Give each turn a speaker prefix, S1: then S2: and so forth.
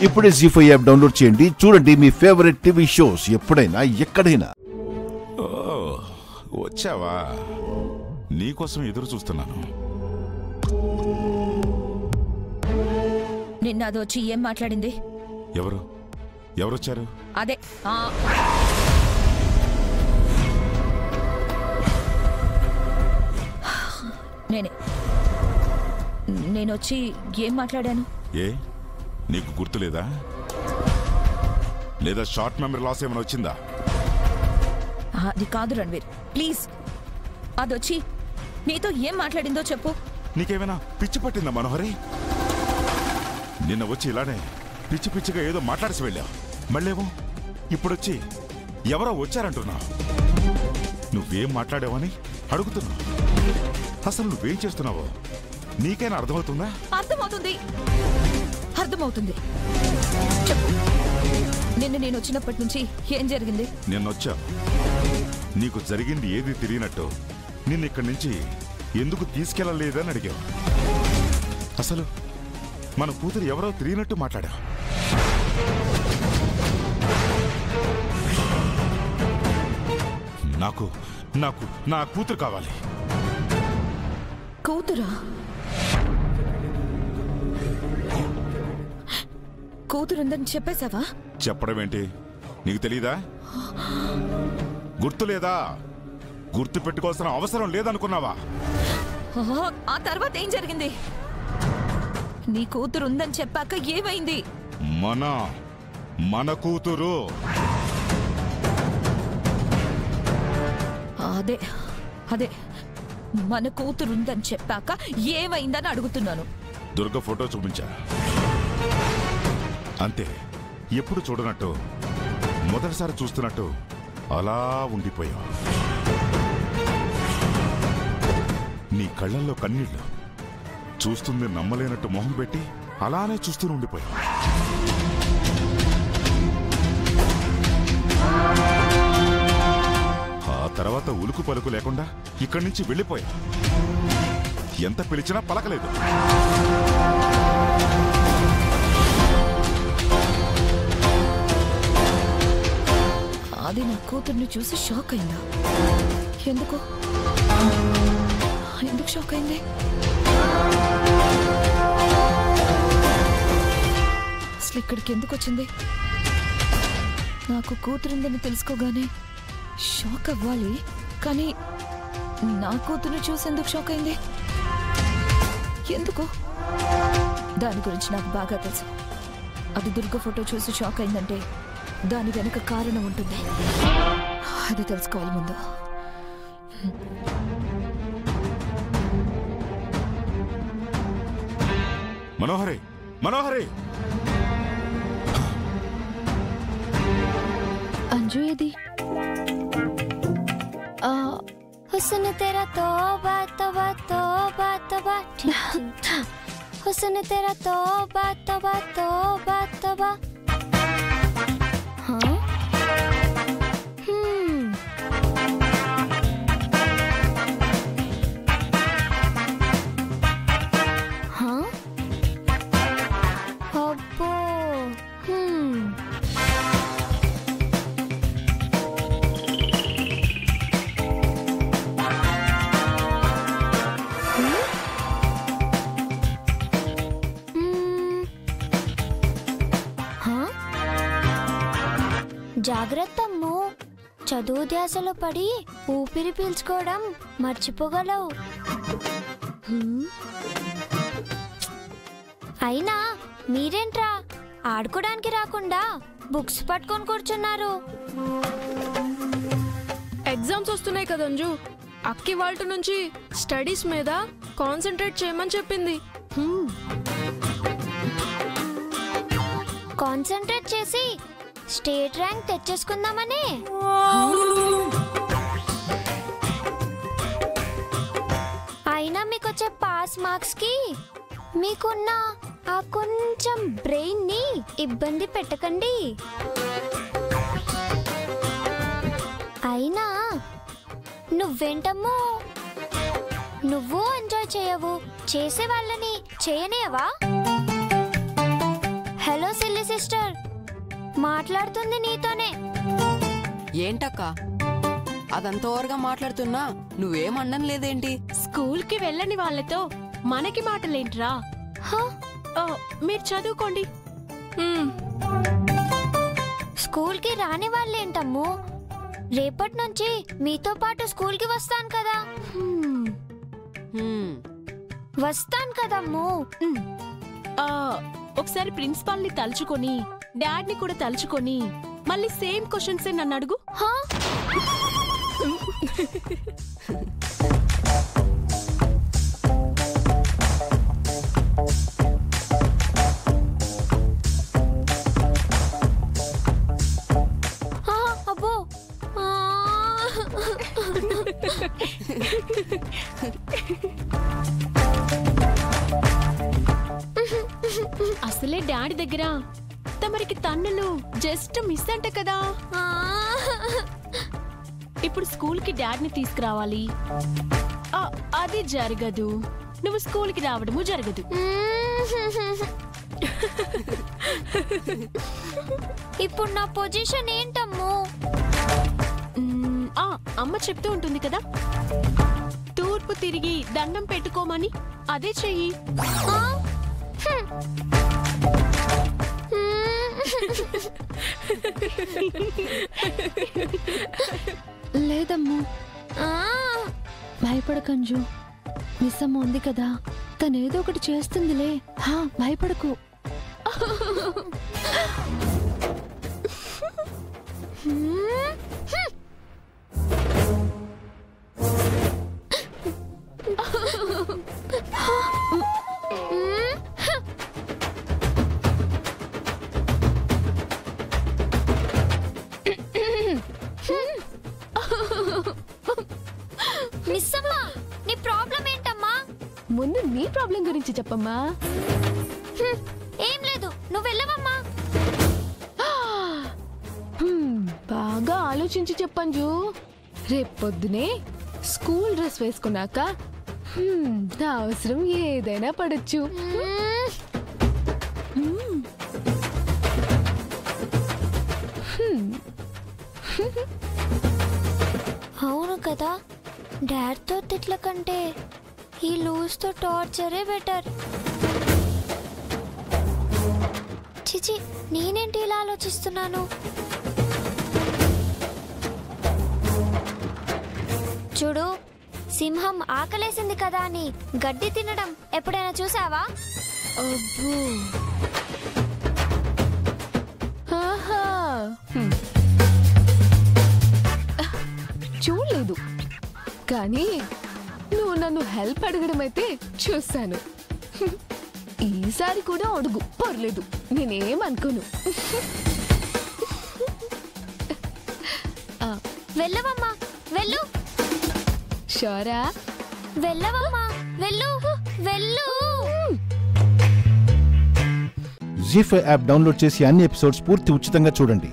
S1: ఇప్పుడే జీ5 app download చేయండి. చూడండి మీ ఫేవరెట్ టీవీ షోస్ ఎప్పుడైనా ఎక్కడైనా.
S2: వచ్చావా? నీకోసం ఎదురు చూస్తున్నాను.
S3: నిన్న అది వచ్చి ఏం మాట్లాడింది?
S2: ఎవరొచ్చారు?
S3: అదే నేనొచ్చి ఏం మాట్లాడాను?
S2: నీకు గుర్తులేదా? లేదా షార్ట్ మెమరీ లాస్ ఏమైనా వచ్చిందా?
S3: అది కాదు రణ్వీర్, ప్లీజ్. అదొచ్చి నీతో ఏం మాట్లాడిందో చెప్పు.
S2: నీకేమైనా పిచ్చి పట్టిందా మనోహరి? నిన్న వచ్చి ఇలానే పిచ్చి పిచ్చిగా ఏదో మాట్లాడేసి వెళ్ళావు. మళ్ళేమో ఇప్పుడొచ్చి ఎవరో వచ్చారంటున్నా. నువ్వేం మాట్లాడావని అడుగుతున్నా. అసలు నువ్వేం చేస్తున్నావో నీకైనా అర్థమవుతుందా?
S3: అర్థమవుతుంది. చెప్పు, నిన్న నేను వచ్చినప్పటి నుంచి ఏం జరిగింది?
S2: నిన్నొచ్చా, నీకు జరిగింది ఏది తెలియనట్టు నిన్నిక్కడి నుంచి ఎందుకు తీసుకెళ్ళలేదని అడిగావు. అసలు మన కూతురు ఎవరో తెలియనట్టు మాట్లాడా. నాకు నాకు నా కూతురు కావాలి.
S3: కూతురా? కూతురుందని చెప్పేశావా?
S2: చెప్పడం ఏంటి? నీకు తెలీదా? గుర్తులేదా? గుర్తు పెట్టుకోవాల్సిన అవసరం లేదనుకున్నావా?
S3: ఆ తర్వాత ఏం జరిగింది? నీ కూతురు ఉందని చెప్పాక ఏమైంది?
S2: మన కూతురు.
S3: అదే మన కూతురుందని చెప్పాక ఏమైందని అడుగుతున్నాను.
S2: దుర్గ ఫోటో చూపించా, అంతే. ఎప్పుడు చూడనట్టు మొదటిసారి చూస్తున్నట్టు అలా ఉండిపోయావు. నీ కళ్ళల్లో కన్నీళ్లు, చూస్తుంది నమ్మలేనట్టు మొహం పెట్టి అలానే చూస్తూ ఉండిపోయావు. ఆ తర్వాత ఉలుకు పలుకు లేకుండా ఇక్కడి నుంచి వెళ్ళిపోయావు. ఎంత పిలిచినా పలకలేదు.
S3: అది నా కూతుర్ని చూసి షాక్ అయిందా? ఎందుకు షాక్ అయింది? అసలు ఇక్కడికి ఎందుకు వచ్చింది? నాకు కూతురుందని తెలుసుకోగానే షాక్ అవ్వాలి, కానీ నా కూతుర్ని చూసి ఎందుకు షాక్ అయింది? ఎందుకు? దాని గురించి నాకు బాగా తెలుసు. అది దుర్గ ఫోటో చూసి షాక్ అయిందంటే దాని వెనుక కారణం ఉంటుంది. అది తెలుసుకోవాలి ముందు.
S2: మనోహరి
S3: అంజు ఏది?
S4: हुस्न तेरा तौबा तौबा तौबा तौबा, हुस्न तेरा तौबा तौबा तौबा तौबा. हाँ? हाँ? अब्बो. జాగ్రత్తమ్ము, చదువు ధ్యాసలో పడి ఊపిరి పీల్చుకోవడం మర్చిపోగలవు. అయినా మీరేంట్రా ఆడుకోవడానికి రాకుండా బుక్స్ పట్టుకొని కూర్చున్నారు?
S5: ఎగ్జామ్స్ వస్తున్నాయి కదా అంజు, అక్కి వాళ్ళ నుంచి స్టడీస్ మీద కాన్సన్ట్రేట్ చేయమని చెప్పింది.
S4: కాన్సన్ట్రేట్ చేసి స్టేట్ ర్యాంక్ తెచ్చేసుకుందామని. అయినా మీకొచ్చే పాస్ మార్క్స్ కి మీకున్న ఆ కొంచెం బ్రెయిన్ ని ఇబ్బంది పెట్టకండి. అయినా నువ్వేంటమ్మో, నువ్వు ఎంజాయ్ చేయవు, చేసే వాళ్ళని చేయనియవా? హలో సిల్లీ మాట్లాడుతుంది నీతోనే.
S6: ఏంటక్క అదంత ఓవర్గా మాట్లాడుతున్నా నువ్వేమన్నం లేదేంటి?
S7: స్కూల్ కి వెళ్ళని వాళ్ళతో మనకి మాటలేంట్రా?
S4: హ?
S7: మీరు చదువుకోండి.
S4: స్కూల్ కి రాని వాళ్ళేంటమ్ము? రేపటి నుంచి మీతో పాటు స్కూల్ కి వస్తాను కదా. వస్తాను కదమ్ము.
S7: ఒకసారి ప్రిన్సిపాల్ ని తలుచుకొని డాడ్ ని కూడా తలుచుకొని మళ్ళీ సేమ్ క్వశ్చన్స్ నన్ను అడుగు.
S4: అబ్బో
S7: అసలే డాడీ దగ్గర తమరికి తన్నులు జస్ట్ మిస్ అంట కదా. ఇప్పుడు స్కూల్ కి డాడ్ ని తీసుకురావాలి, అది జరగదు. నువ్వు స్కూల్ కి రావడము జరగదు.
S4: ఇప్పుడు నా పొజిషన్ ఏంటమ్ము?
S7: అమ్మ చెప్తూ ఉంటుంది కదా, తూర్పు తిరిగి దండం పెట్టుకోమని, అదే చెయ్యి.
S3: లేదమ్ము, భయపడకంజు. మిస్సమ్మ ఉంది కదా, తనేదో ఒకటి చేస్తుందిలే. భయపడకు.
S4: మిస్సమ్మ, నీ ప్రాబ్లం ఏంటమ్మా?
S3: ముందు నీ ప్రాబ్లం గురించి చెప్పమ్మా.
S4: ఏం లేదు, నువ్వు వెళ్ళవమ్మా.
S3: బాగా ఆలోచించి చెప్పంజు. రేపొద్దునే స్కూల్ డ్రెస్ వేసుకున్నాక నా అవసరం ఏదైనా పడొచ్చు.
S4: అవును కదా, డాడ్తో తిట్ల కంటే ఈ లూజ్తో టార్చరే బెటర్. చిచి, నేనేంటి ఇలా ఆలోచిస్తున్నాను? చూడు, సింహం ఆకలేసింది కదా అని గడ్డి తినడం ఎప్పుడైనా చూసావా?
S3: అబ్బో, చూడలేదు, కానీ నువ్వు నన్ను హెల్ప్ అడగడం అయితే చూశాను. ఈసారి కూడా అడుగు, పర్లేదు, నేనేమనుకోను.
S4: వెళ్ళవమ్మా, వెళ్ళు.
S3: షోరా?
S4: వెళ్ళవమ్మా, వెళ్ళు, వెళ్ళు.
S1: జీ5 యాప్ డౌన్లోడ్ చేసి అన్ని ఎపిసోడ్స్ పూర్తి ఉచితంగా చూడండి.